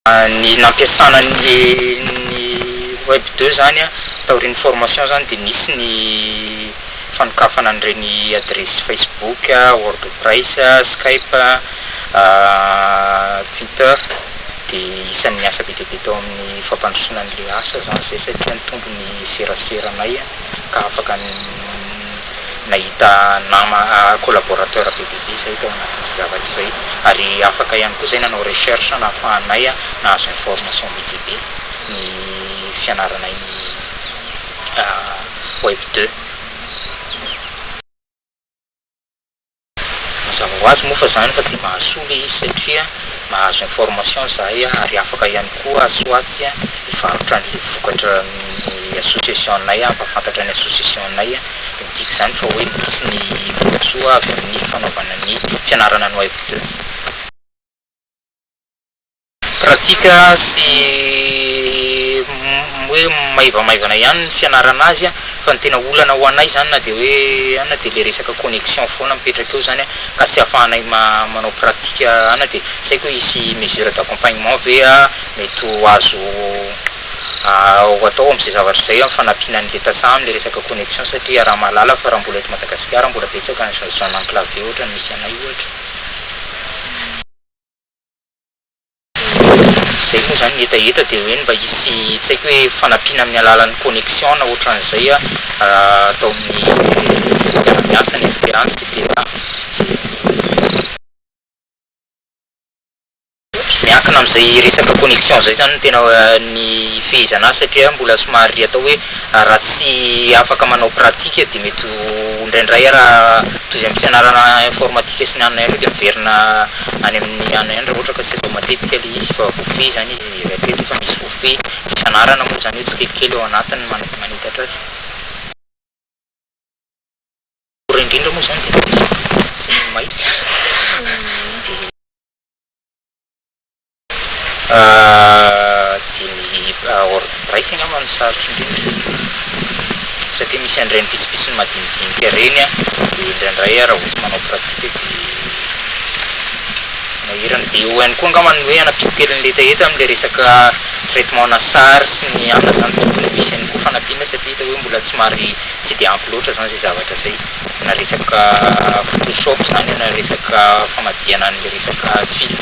Ny nampiasana ny web 2 zany taorin'ny formation zany dia nisy ny fanokafana an'ireny adresy Facebook, WordPress, Skype, Twitter dia isan'ny miasa be dia be tao amin'ny fampandrosoana an'ilay asa zany zay satria nitombo ny seraseranay ka afaka nahita nama collaborateur be dia be zay tao anatin'izay zavatra zay ary afaka ihany koa zay nanao recherche nahafahanay nahazo information be dia be ny fianaranay ny web 2 mazava ho azy moa fa zany fa dia mahasoa izy satria mahazo information zahay ary afaka ihany koa asoatsy ivarotra ny vokatra ny association nay ampafantatra ny association nay dia midika zany fa hoe misy ny vokasoa avy amin'ny fanaovana ny fianarana ny web 2 pratika sy hoe maivamaivana ihany ny fianarana azy fa ny tena olana ho anay zany na dia hoe ana dia le resaka connexion foana mipetraka eo zany ka tsy ahafahanay manao pratika ana dia zay koa isy mesure d'accompagnement ve mety ho azo atao amin'izay zavatra zay fanampiana an'le tasa amin'le resaka connexion satria raha mahalala fa raha mbola eto Madagasikara mbola betsaka ny zone enclavé ohatra ny misy anay ohatra zay moa zany ny etaeta dia hoe mba hisy tsy haiko hoe fanampiana amin'ny alalan'ny connexion na ohatran'izay atao amin'ny mpiara-miasa ny alternance dia miankina amin'izay resaka connexion zay zany tena ny fehizana satria mbola somary atao hoe raha tsy afaka manao pratika dia mety indraindray raha toy amin'ny fianarana informatika sy ny anay aloha dia miverina any amin'ny anay any raha ohatra ka tsy atao matetika le izy fa voafehy zany izy rapeto fa misy voafehy fianarana moa zany hoe tsy kelikely ao anatiny manitatra azy indrindra moa zany dia sy may dia WordPress angamba ny sarotra indrindra satria misy an'ireny pisipisy ny madinidinika ireny dia indraindray raha ohatra manao pratika dia mahirana dia ho ihany koa angamba ny hoe anampitely ny etaeta amin'ilay resaka traitement na sary sy ny ana zany tokony misy ihany koa fanampiana satria hita hoe mbola somary tsy dia ampy loatra zany zay zavatra zay na resaka photoshop zany na resaka famadihana an'ilay resaka film